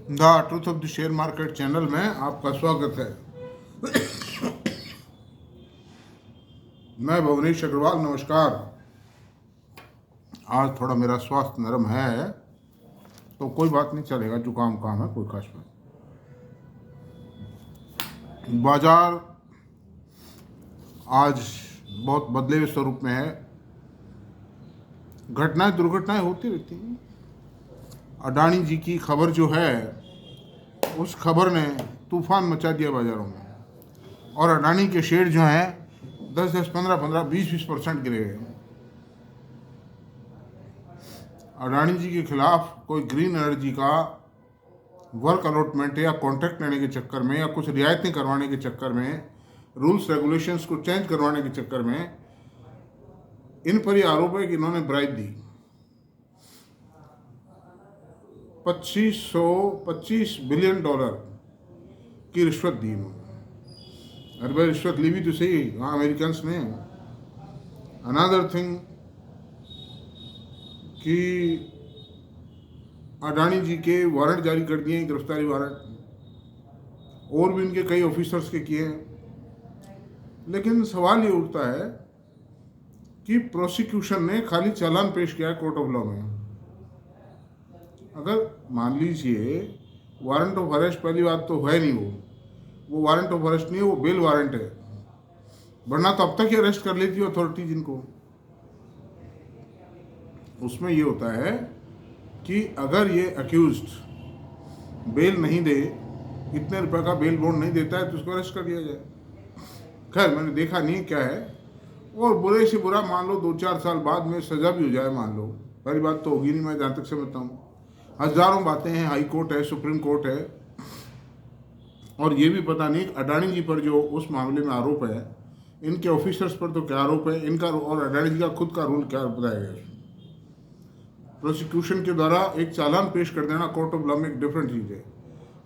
The truth of the share market channel में आपका स्वागत है। मैं भुवनेश अग्रवाल, नमस्कार। आज थोड़ा मेरा स्वास्थ्य नरम है तो कोई बात नहीं, चलेगा। जुकाम काम है, कोई खास बात। बाजार आज बहुत बदले हुए स्वरूप में है। घटनाएं दुर्घटनाएं होती रहती हैं। अडानी जी की खबर जो है, उस खबर ने तूफान मचा दिया बाजारों में, और अडानी के शेयर जो हैं 10-10, 15-15, 20-20% गिरे गए। अडानी जी के खिलाफ कोई ग्रीन एनर्जी का वर्क अलॉटमेंट या कॉन्ट्रैक्ट लेने के चक्कर में या कुछ रियायतें करवाने के चक्कर में, रूल्स रेगुलेशंस को चेंज करवाने के चक्कर में इन पर यह आरोप है कि इन्होंने ब्राइब दी। 25 बिलियन डॉलर की रिश्वत दी इन्होंने। अरे भाई, रिश्वत ली भी तो सही वहाँ अमेरिकन्स ने। अनदर थिंग कि अडानी जी के वारंट जारी कर दिए, गिरफ्तारी वारंट, और भी इनके कई ऑफिसर्स के किए हैं। लेकिन सवाल ये उठता है कि प्रोसिक्यूशन ने खाली चालान पेश किया है कोर्ट ऑफ लॉ में। अगर मान लीजिए वारंट ऑफ अरेस्ट, पहली बात तो है नहीं, वो वारंट ऑफ अरेस्ट नहीं है, वो बेल वारंट है, वरना तो अब तक ही अरेस्ट कर लेती है अथॉरिटीज इनको। उसमें ये होता है कि अगर ये अक्यूज्ड बेल नहीं दे, इतने रुपए का बेल बॉन्ड नहीं देता है, तो उसको अरेस्ट कर दिया जाए। खैर, मैंने देखा नहीं क्या है, और बुरे से बुरा मान लो 2-4 साल बाद में सजा भी हो जाए, मान लो, पहली बात तो होगी नहीं, मैं जहाँ तक समझता हूँ। हजारों बातें हैं, हाई कोर्ट है, सुप्रीम कोर्ट है, और ये भी पता नहीं अडानी जी पर जो उस मामले में आरोप है, इनके ऑफिसर्स पर तो क्या आरोप है इनका, और अडानी जी का खुद का रूल क्या बताया गया। प्रोसिक्यूशन के द्वारा एक चालान पेश कर देना कोर्ट ऑफ लॉ में एक डिफरेंट चीज़ है।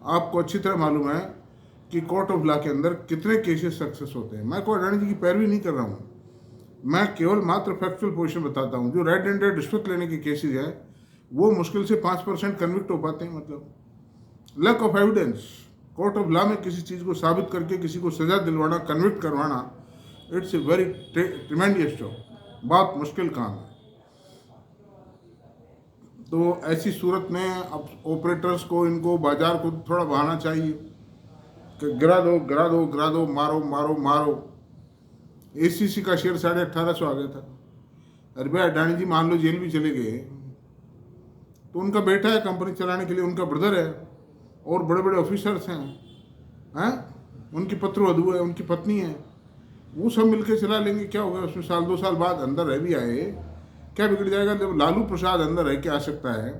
आपको अच्छी तरह मालूम है कि कोर्ट ऑफ लॉ के अंदर कितने केसेस सक्सेस होते हैं। मैं कोई अडानी जी की पैरवी नहीं कर रहा हूँ, मैं केवल मात्र फैक्चुअल पोजीशन बताता हूँ। जो रेड हैंडेड रिश्वत लेने के केसेस हैं, वो मुश्किल से 5% कन्विक्ट हो पाते हैं। मतलब lack of evidence. Court of law में किसी चीज़ को साबित करके किसी को सजा दिलवाना, कन्विक्ट करवाना, it's a very tremendous job, बहुत मुश्किल काम है। तो ऐसी सूरत में अब ऑपरेटर्स को, इनको, बाजार को थोड़ा बहाना चाहिए कि गिरा दो, गिरा दो, गिरा दो, मारो मारो मारो। एसीसी का शेयर 1850 आ गया था। अरे भाई, अडानी जी मान लो जेल भी चले गए, तो उनका बेटा है कंपनी चलाने के लिए, उनका ब्रदर है, और बड़े बड़े ऑफिसर्स हैं, उनकी पुत्रवधू है, उनकी पत्नी है, वो सब मिलकर चला लेंगे। क्या होगा उसमें? 1-2 साल बाद अंदर रह भी आए, क्या बिगड़ जाएगा? जब लालू प्रसाद अंदर रह के आ सकता है,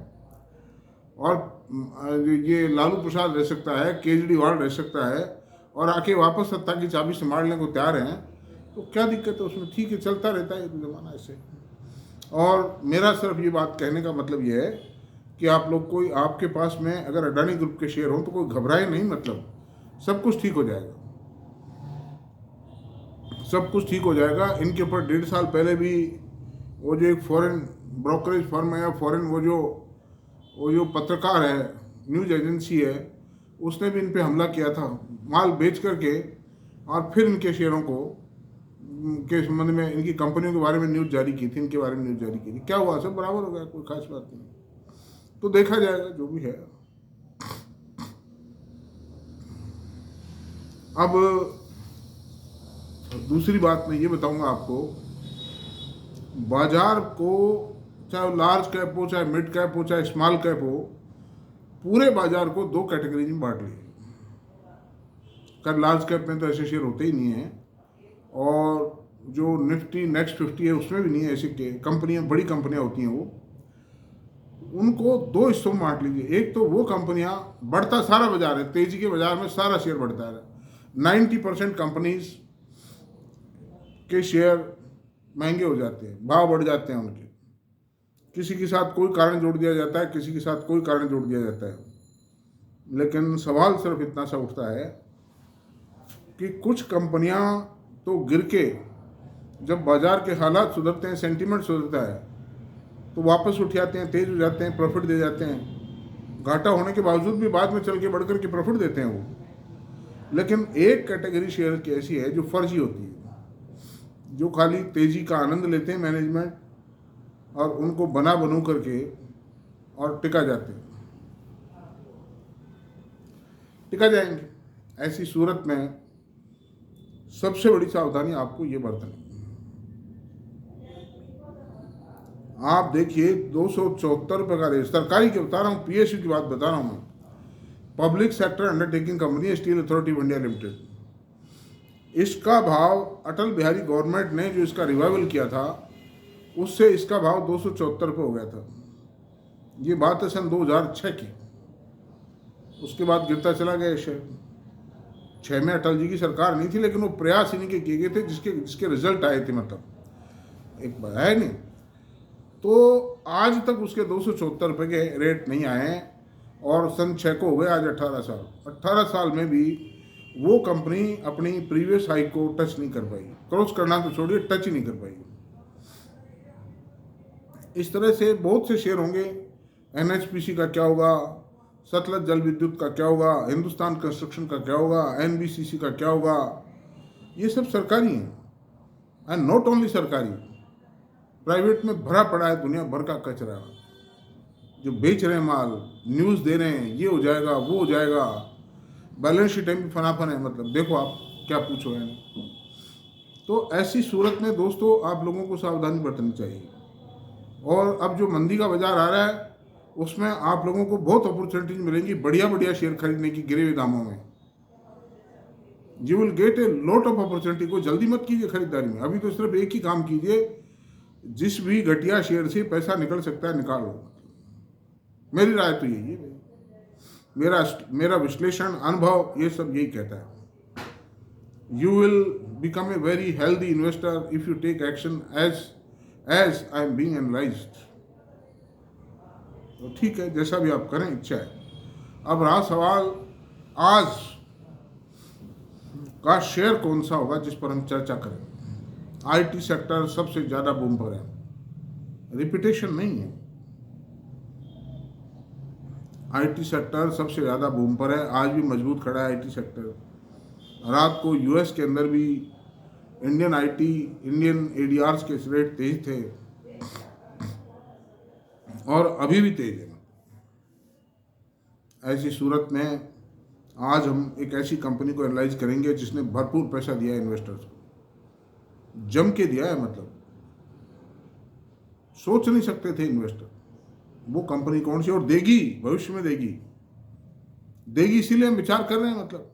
और ये लालू प्रसाद रह सकता है, केजरीवाल रह सकता है, और आके वापस सत्ता की चाबी संभालने को तैयार हैं, तो क्या दिक्कत है उसमें? ठीक है, चलता रहता है ये जमाना ऐसे। और मेरा सिर्फ ये बात कहने का मतलब ये है कि आप लोग, कोई आपके पास में अगर अडानी ग्रुप के शेयर हो तो कोई घबराए नहीं। मतलब सब कुछ ठीक हो जाएगा, सब कुछ ठीक हो जाएगा। इनके ऊपर 1.5 साल पहले भी वो जो एक फॉरेन ब्रोकरेज फर्म है, या फॉरेन वो जो पत्रकार है, न्यूज़ एजेंसी है, उसने भी इन पे हमला किया था, माल बेच करके, और फिर इनके शेयरों को के संबंध में, इनकी कंपनियों के बारे में न्यूज़ जारी की थी, इनके बारे में न्यूज़ जारी की थी। क्या हुआ? सब बराबर हो गया, कोई खास बात नहीं। तो देखा जाएगा जो भी है। अब दूसरी बात मैं ये बताऊंगा आपको, बाजार को, चाहे लार्ज कैप हो, चाहे मिड कैप हो, चाहे स्मॉल कैप हो, पूरे बाजार को 2 कैटेगरीज में बांट लिया। कर लार्ज कैप में तो ऐसे शेयर होते ही नहीं है, और जो निफ्टी नेक्स्ट 50 है उसमें भी नहीं है ऐसी कंपनियां, बड़ी कंपनियां होती हैं, वो उनको 2 हिस्सों में बांट लीजिए। एक तो वो कंपनियां, बढ़ता सारा बाजार है, तेजी के बाजार में सारा शेयर बढ़ता है, 90% कंपनीज के शेयर महंगे हो जाते हैं, भाव बढ़ जाते हैं उनके। किसी के साथ कोई कारण जोड़ दिया जाता है, किसी के साथ कोई कारण जोड़ दिया जाता है। लेकिन सवाल सिर्फ इतना सा उठता है कि कुछ कंपनियां तो गिर के, जब बाजार के हालात सुधरते हैं, सेंटीमेंट सुधरता है, तो वापस उठ जाते हैं, तेज हो जाते हैं, प्रॉफिट दे जाते हैं। घाटा होने के बावजूद भी बाद में चल के बढ़कर के प्रॉफिट देते हैं वो। लेकिन एक कैटेगरी शेयर की ऐसी है जो फर्जी होती है, जो खाली तेजी का आनंद लेते हैं मैनेजमेंट, और उनको बना बनू करके और टिका जाते हैं, टिका जाएंगे। ऐसी सूरत में सबसे बड़ी सावधानी आपको ये बरतनी। आप देखिए 274 रुपये का रेट, सरकारी की बता रहा हूँ, पीएसयू की बात बता रहा हूँ मैं, public sector undertaking company steel authority of India limited. इसका भाव अटल बिहारी गवर्नमेंट ने जो इसका रिवाइवल किया था उससे इसका भाव 274 रुपये हो गया था। ये बात है सन 2006 की। उसके बाद गिरता चला गया शेयर। 6 में अटल जी की सरकार नहीं थी, लेकिन वो प्रयास इन्हीं के किए गए थे जिसके रिजल्ट आए थे, मतलब एक बार है नहीं। तो आज तक उसके 274 रुपये के रेट नहीं आए, और सन 6 को हो गए आज 18 साल। 18 साल में भी वो कंपनी अपनी प्रीवियस हाई को टच नहीं कर पाई, क्रॉस करना तो छोड़िए, टच ही नहीं कर पाई। इस तरह से बहुत से शेयर होंगे। एनएचपीसी का क्या होगा, सतलज जल विद्युत का क्या होगा, हिंदुस्तान कंस्ट्रक्शन का क्या होगा, एनबीसीसी का क्या होगा, ये सब सरकारी हैं। एंड नॉट ओनली सरकारी, प्राइवेट में भरा पड़ा है दुनिया भर का कचरा, जो बेच रहे हैं माल, न्यूज़ दे रहे हैं, ये हो जाएगा वो हो जाएगा, बैलेंस शीट भी फनाफन है, मतलब देखो आप क्या पूछो है। तो ऐसी सूरत में दोस्तों आप लोगों को सावधानी बरतनी चाहिए। और अब जो मंदी का बाजार आ रहा है उसमें आप लोगों को बहुत अपॉर्चुनिटीज मिलेंगी बढ़िया बढ़िया शेयर खरीदने की गिरे हुए दामों में। You will get a lot of opportunity. को जल्दी मत कीजिए खरीदारी में, अभी तो सिर्फ एक ही काम कीजिए, जिस भी घटिया शेयर से पैसा निकल सकता है निकाल लो। मेरी राय तो यही है, मेरा विश्लेषण अनुभव ये सब यही कहता है। You will become a very healthy investor if you take action as I am being analysed. तो ठीक है, जैसा भी आप करें, इच्छा है। अब रहा सवाल, आज का शेयर कौन सा होगा जिस पर हम चर्चा करें। आईटी सेक्टर सबसे ज्यादा बूम पर है, रिपीटेशन नहीं है। आईटी सेक्टर सबसे ज्यादा बूम पर है, आज भी मजबूत खड़ा है आईटी सेक्टर। रात को यूएस के अंदर भी इंडियन एडीआर्स के रेट तेज थे, और अभी भी तेज है। ऐसी सूरत में आज हम एक ऐसी कंपनी को एनालाइज करेंगे जिसने भरपूर पैसा दिया है इन्वेस्टर्स को, जम के दिया है, मतलब सोच नहीं सकते थे इन्वेस्टर वो कंपनी कौन सी, और देगी, भविष्य में देगी, इसीलिए हम विचार कर रहे हैं। मतलब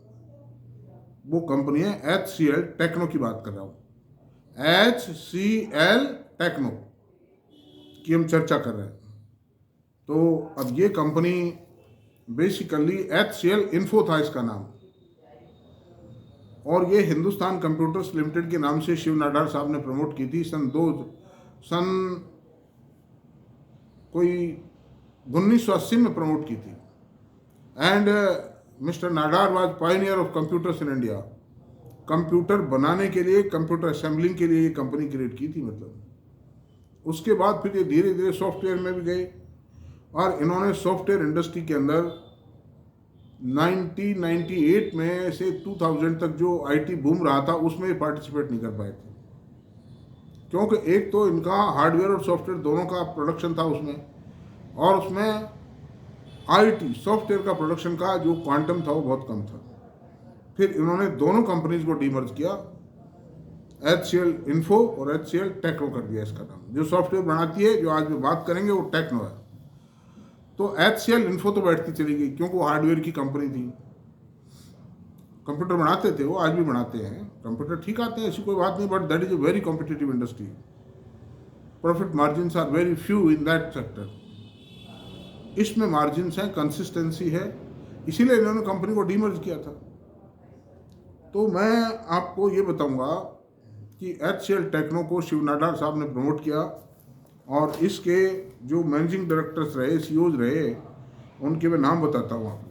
वो कंपनी है HCL टेक्नो की बात कर रहा हूं, HCL टेक्नो की हम चर्चा कर रहे हैं। तो अब ये कंपनी बेसिकली HCL इन्फो था इसका नाम, और ये हिंदुस्तान कंप्यूटर्स लिमिटेड के नाम से शिव नाडार साहब ने प्रमोट की थी सन 1980 में प्रमोट की थी। And mister Nadar was Pioneer of computers in India. Computer बनाने के लिए, कंप्यूटर असेंबलिंग के लिए ये कंपनी क्रिएट की थी। मतलब उसके बाद फिर ये धीरे धीरे सॉफ्टवेयर में भी गए, और इन्होंने सॉफ्टवेयर इंडस्ट्री के अंदर 1998 में से 2000 तक जो आईटी बूम रहा था उसमें पार्टिसिपेट नहीं कर पाए थे, क्योंकि एक तो इनका हार्डवेयर और सॉफ्टवेयर दोनों का प्रोडक्शन था उसमें, और उसमें आईटी सॉफ्टवेयर का प्रोडक्शन का जो क्वांटम था वो बहुत कम था। फिर इन्होंने दोनों कंपनीज को डीमर्ज किया, HCL इन्फो और HCL टेक्नो कर दिया इसका नाम। जो सॉफ्टवेयर बनाती है, जो आज में बात करेंगे, वो टेक्नो है। तो HCL इन्फो तो बैठती चली गई, क्योंकि वो हार्डवेयर की कंपनी थी, कंप्यूटर बनाते थे वो, आज भी बनाते हैं कंप्यूटर, ठीक आते हैं, ऐसी कोई बात नहीं, but that is a very competitive industry. Profit margins are very few in that sector. इसमें मार्जिन्स हैं, कंसिस्टेंसी है, इसीलिए इन्होंने कंपनी को डीमर्ज किया था। तो मैं आपको ये बताऊंगा कि HCL टेक्नो को शिव नाडार साहब ने प्रमोट किया, और इसके जो मैनेजिंग डायरेक्टर्स रहे, CEOs रहे, उनके मैं नाम बताता हूँ आपको।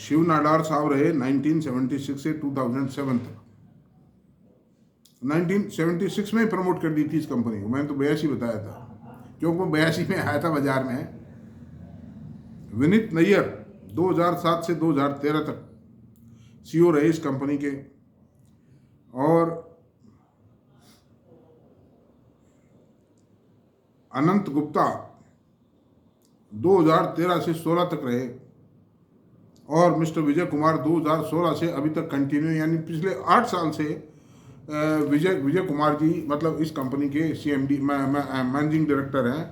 शिव नाडार साहब रहे 1976 से 2007 तक। 1976 में प्रमोट कर दी थी इस कंपनी को, मैंने तो 82 बताया था क्योंकि वो 82 में आया था बाजार में। विनीत नैयर 2007 से 2013 तक सीईओ रहे इस कंपनी के। और अनंत गुप्ता 2013 से 16 तक रहे। और मिस्टर विजय कुमार 2016 से अभी तक कंटिन्यू, यानी पिछले 8 साल से विजय कुमार जी मतलब इस कंपनी के सीएमडी मैनेजिंग डायरेक्टर हैं,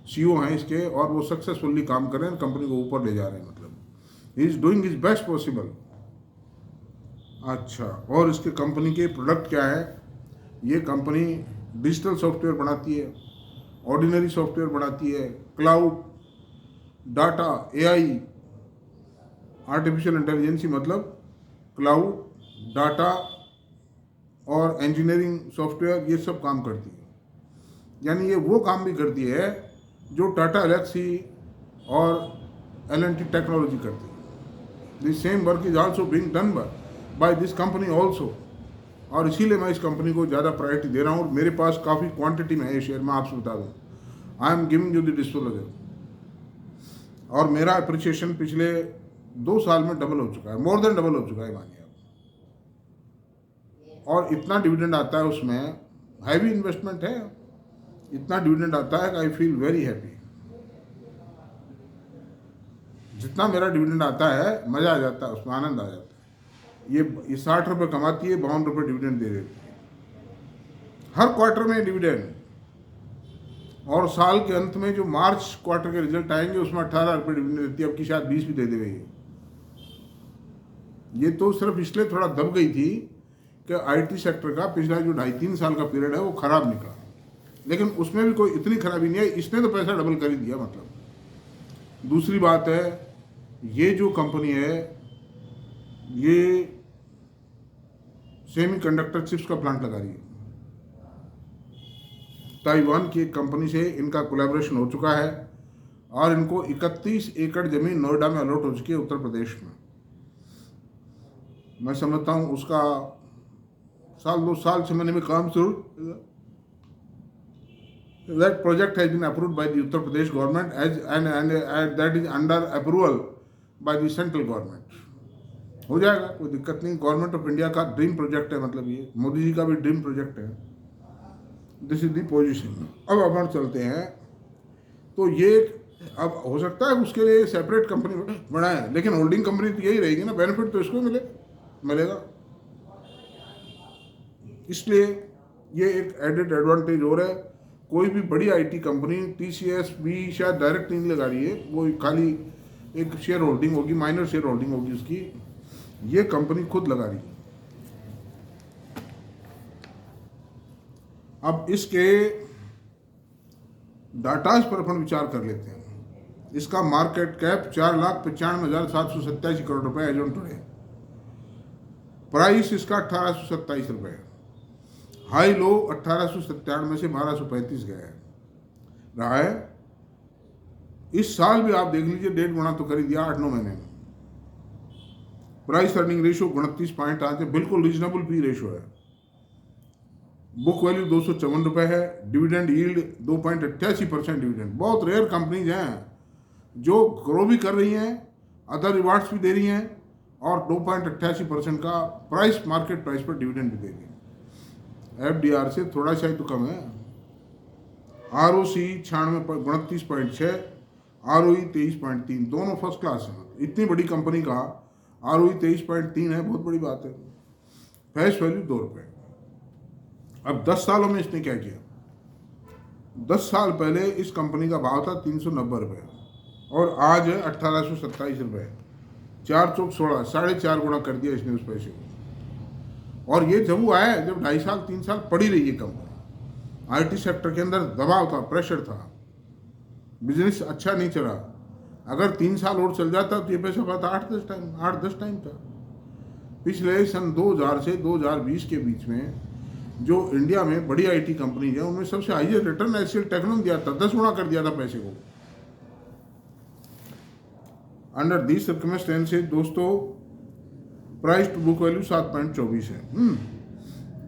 सीईओ हैं इसके, और वो सक्सेसफुली काम कर रहे हैं, कंपनी को ऊपर ले जा रहे हैं। मतलब he is doing his best possible. अच्छा, और इसके कंपनी के प्रोडक्ट क्या है? ये कंपनी डिजिटल सॉफ्टवेयर बनाती है, ऑर्डिनरी सॉफ्टवेयर बनाती है, cloud, data, AI, artificial intelligence, मतलब क्लाउड, डाटा और इंजीनियरिंग सॉफ्टवेयर, ये सब काम करती है। यानी ये वो काम भी करती है जो टाटा एलेक्सी और एल&टी टेक्नोलॉजी करती है। This same work is also being done by this company also, और इसीलिए मैं इस कंपनी को ज़्यादा प्रायोरिटी दे रहा हूँ। मेरे पास काफ़ी क्वांटिटी में है ये शेयर, मैं आपसे बता दूँ। I am giving you the disclosure. और मेरा अप्रिसिएशन पिछले 2 साल में डबल हो चुका है, मोर देन डबल हो चुका है, मानिए आप। और इतना डिविडेंड आता है, उसमें हैवी इन्वेस्टमेंट है, इतना डिविडेंड आता है कि आई फील वेरी हैप्पी। जितना मेरा डिविडेंड आता है मज़ा आ जाता है, उसमें आनंद आ जाता है। ये 60 रुपये कमाती है, 52 रुपये डिविडेंड दे देती है हर क्वार्टर में डिविडेंड। और साल के अंत में जो मार्च क्वार्टर के रिजल्ट आएंगे उसमें 18 रुपये डिविडेंड देती है। अब की शायद 20 भी दे देगी। ये तो सिर्फ इसलिए थोड़ा दब गई थी कि आईटी सेक्टर का पिछला जो 2.5-3 साल का पीरियड है वो खराब निकला, लेकिन उसमें भी कोई इतनी खराबी नहीं है, इसने तो पैसा डबल कर ही दिया। मतलब दूसरी बात है, ये जो कंपनी है ये सेमीकंडक्टर चिप्स का प्लांट लगा रही है। ताइवान की एक कंपनी से इनका कोलैबोरेशन हो चुका है और इनको 31 एकड़ जमीन नोएडा में अलॉट हो चुकी है, उत्तर प्रदेश में। मैं समझता हूँ उसका 1-2 साल से मैंने भी काम शुरू। That project has been approved by the Uttar Pradesh government and that is under approval by the central government. हो जाएगा, कोई दिक्कत नहीं। गवर्नमेंट ऑफ इंडिया का ड्रीम प्रोजेक्ट है, मतलब ये मोदी जी का भी ड्रीम प्रोजेक्ट है। This is the position. अब अपन चलते हैं, तो ये अब हो सकता है उसके लिए सेपरेट कंपनी बनाए, लेकिन होल्डिंग कंपनी तो यही रहेगी ना, बेनिफिट तो इसको मिलेगा। इसलिए ये एक एडेड एडवांटेज हो रहा है। कोई भी बड़ी आईटी कंपनी टीसीएस भी शायद डायरेक्ट नहीं लगा रही है, वो खाली एक शेयर होल्डिंग होगी, माइनर शेयर होल्डिंग होगी उसकी। ये कंपनी खुद लगा रही है। अब इसके डाटाज पर अपन विचार कर लेते हैं। इसका मार्केट कैप 4,95,787 करोड़ रुपए एज ऑन टुडे। प्राइस इसका 1827 रुपये है। हाई लो 1897 से 1235 गया है रहा है। इस साल भी आप देख लीजिए, 1.5 गुना तो कर ही दिया 8-9 महीने में। प्राइस अर्निंग रेशो 29.8 है, बिल्कुल रीजनेबल पी रेशो है। बुक वैल्यू 254 रुपये है। Dividend yield 2.88% dividend. बहुत रेयर कंपनीज हैं जो ग्रो भी कर रही हैं, अदर रिवार्ड्स भी दे रही हैं और 2.88% का प्राइस, मार्केट प्राइस पर डिविडेंड भी दे रही है। एफडीआर से थोड़ा सा ही तो कम है। आरओसी 29.6, आरओई 23.3, दोनों फर्स्ट क्लास हैं। इतनी बड़ी कंपनी का आरओई 23.3 है, बहुत बड़ी बात है। फेस वैल्यू 2 रुपये। अब 10 सालों में इसने क्या किया? 10 साल पहले इस कंपनी का भाव था 390 रुपये और आज है 1827 रुपये। 4 चौक 16, 4.5 गुना कर दिया इसने उस पैसे को। और ये जब वो आया, जब 2.5 साल 3 साल पड़ी रही है कंपनी, आईटी सेक्टर के अंदर दबाव था, प्रेशर था, बिजनेस अच्छा नहीं चला। अगर 3 साल और चल जाता तो ये पैसा पाता 8-10 टाइम था। पिछले सन 2000 से 2020 के बीच में जो इंडिया में बड़ी आईटी कंपनी है उनमें सबसे हाईएस्ट रिटर्न एचसीएल टेक्नो दिया था, 10 गुना कर दिया था पैसे को। अंडर दी सर्कमस्टेंसेज दोस्तों प्राइस टू बुक वैल्यू 7.24 है।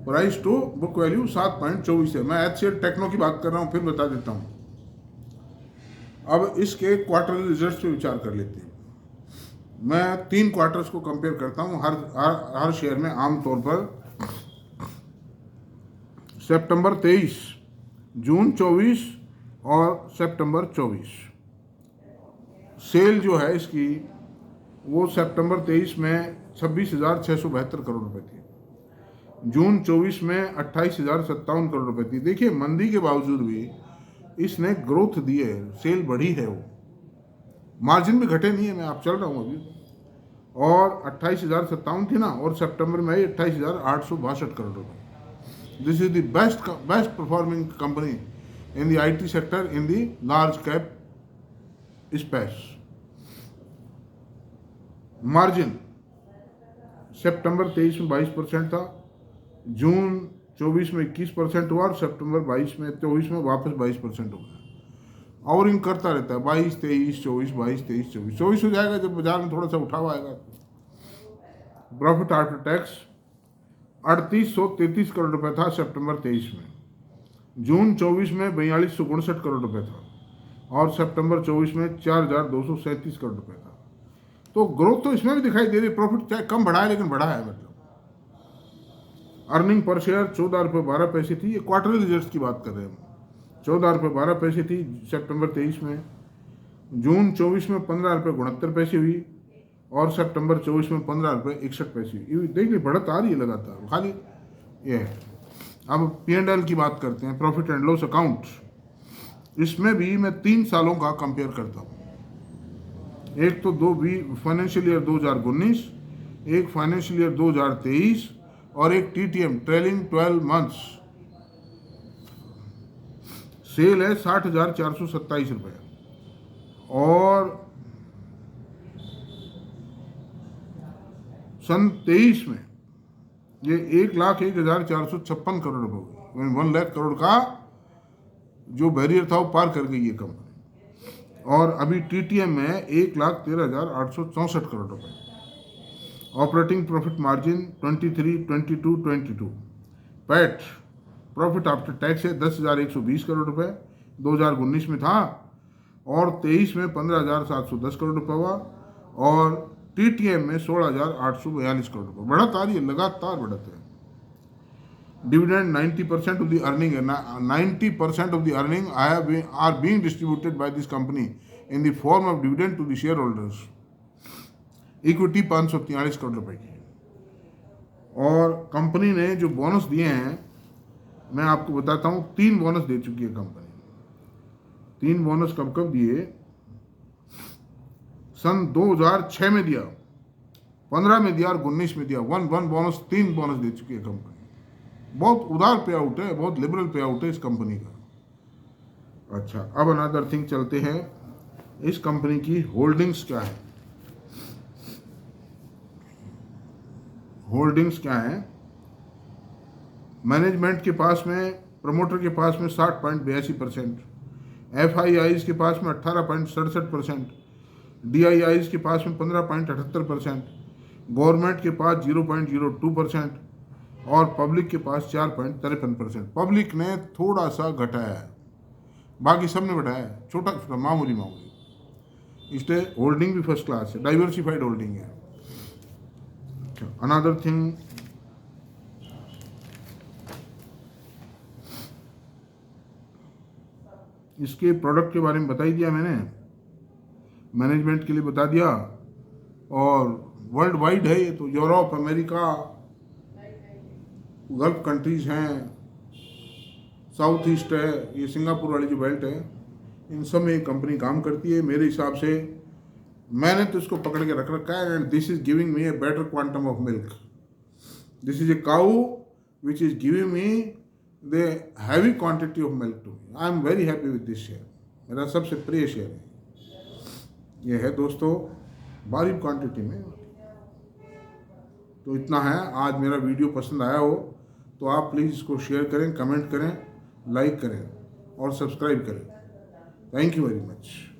प्राइस टू बुक वैल्यू 7.24 है। मैं HCL टेक्नो की बात कर रहा हूँ, फिर बता देता हूँ। अब इसके क्वार्टरली रिजल्ट्स पे विचार कर लेते हैं। मैं 3 क्वार्टर्स को कंपेयर करता हूँ हर शेयर में। आमतौर पर सितंबर 23, जून 24 और सितंबर 24 सेल जो है इसकी वो सितंबर 23 में 26,672 करोड़ रुपए थी, जून 24 में 28,057 करोड़ रुपए थी। देखिए मंदी के बावजूद भी इसने ग्रोथ दी है, सेल बढ़ी है, वो मार्जिन भी घटे नहीं है। मैं आप चल रहा हूँ अभी, और 28,057 थी ना, और सितंबर में 28,862 करोड़ रुपए। This is the best performing company in the IT sector in the large cap space. Margin सितंबर 23 में 22% था, जून 24 में 21% हुआ, और सितंबर 24 में वापस 22% हो गया। ओवरिंग करता रहता है, 22, 23, 24, 22, 23, 24, 24 हो जाएगा जब बाजार में थोड़ा सा उठाव आएगा। प्रॉफिट आफ्टर टैक्स 3833 करोड़ रुपए था सितंबर 23 में, जून 24 में 4259 करोड़ रुपए था, और सितंबर 24 में 4237 करोड़ रुपए था। तो ग्रोथ तो इसमें भी दिखाई दे रही है। प्रॉफिट चाहे कम बढ़ा है लेकिन बढ़ा है। मतलब अर्निंग पर शेयर 14 रुपये 12 पैसे थी। ये क्वार्टरली रिजल्ट्स की बात कर रहे हैं। 14 रुपये 12 पैसे थी सितंबर 23 में, जून 24 में 15 रुपये 69 पैसे हुई, और सितंबर 24 में 15 रुपये 61 पैसे हुई। देखिए बढ़त आ रही है लगातार, खाली ये है। अब P&L की बात करते हैं, प्रॉफिट एंड लॉस अकाउंट। इसमें भी मैं 3 सालों का कंपेयर करता हूँ। एक तो फाइनेंशियल ईयर 2019, एक फाइनेंशियल ईयर 2023, और एक TTM ट्रेलिंग 12 मंथ्स। सेल है 60,427 रुपये, और सन 23 में ये 1,01,456 करोड़ रुपये हुए। 1 लाख करोड़ का जो बैरियर था वो पार कर गई ये कंपनी। और अभी TTM में 1,13,864 करोड़ रुपये। Operating profit margin 23, 22, 22। PAT profit after tax है 10,120 करोड़ रुपए, 2019 में था, और 23 में 15,710 करोड़ रुपए हुआ, और TTM में 16,842 करोड़ रुपए। बढ़त आ रही है, लगातार बढ़त है। डिविडेंड 90% ऑफ द अर्निंग है। 90% of the earning are being distributed by this company in the form of dividend to the shareholders. Equity 543 crore रुपए की। और कंपनी ने जो बोनस दिए हैं मैं आपको बताता हूँ। 3 बोनस दे चुकी है कंपनी। 3 बोनस कब कब दिए? सन 2006 में दिया, 15 में दिया और 19 में दिया। वन बोनस, 3 बोनस दे चुकी है कंपनी। बहुत उदार पे आउट है, बहुत लिबरल पे आउट है इस कंपनी का। अच्छा, अब अनदर थिंग चलते हैं, इस कंपनी की होल्डिंग्स क्या है। होल्डिंग्स क्या है? मैनेजमेंट के पास में, प्रमोटर के पास में 60.82%, FIIs के पास में 18.67%, DIIs के पास में 15.78%, गवर्नमेंट के पास 0.02%, और पब्लिक के पास 4.53%। पब्लिक ने थोड़ा सा घटाया है, बाकी सब ने बढ़ाया है, छोटा छोटा मामूली। इसलिए होल्डिंग भी फर्स्ट क्लास है, डाइवर्सिफाइड होल्डिंग है। अनदर थिंग, इसके प्रोडक्ट के बारे में बता ही दिया मैंने, मैनेजमेंट के लिए बता दिया, और वर्ल्ड वाइड है ये तो। यूरोप, अमेरिका, गल्फ कंट्रीज हैं, साउथ ईस्ट है, ये सिंगापुर वाली जो बेल्ट है, इन सब में ये कंपनी काम करती है। मेरे हिसाब से मैंने तो इसको पकड़ के रख रखा है। And this is giving me a better quantum of milk. This is a cow which is giving me the heavy quantity of milk to me. I am very happy with this share. मेरा सबसे प्रिय share है ये है दोस्तों, भारी quantity में। तो इतना है। आज मेरा वीडियो पसंद आया हो तो आप प्लीज़ इसको शेयर करें, कमेंट करें, लाइक करें और सब्सक्राइब करें। Thank you very much.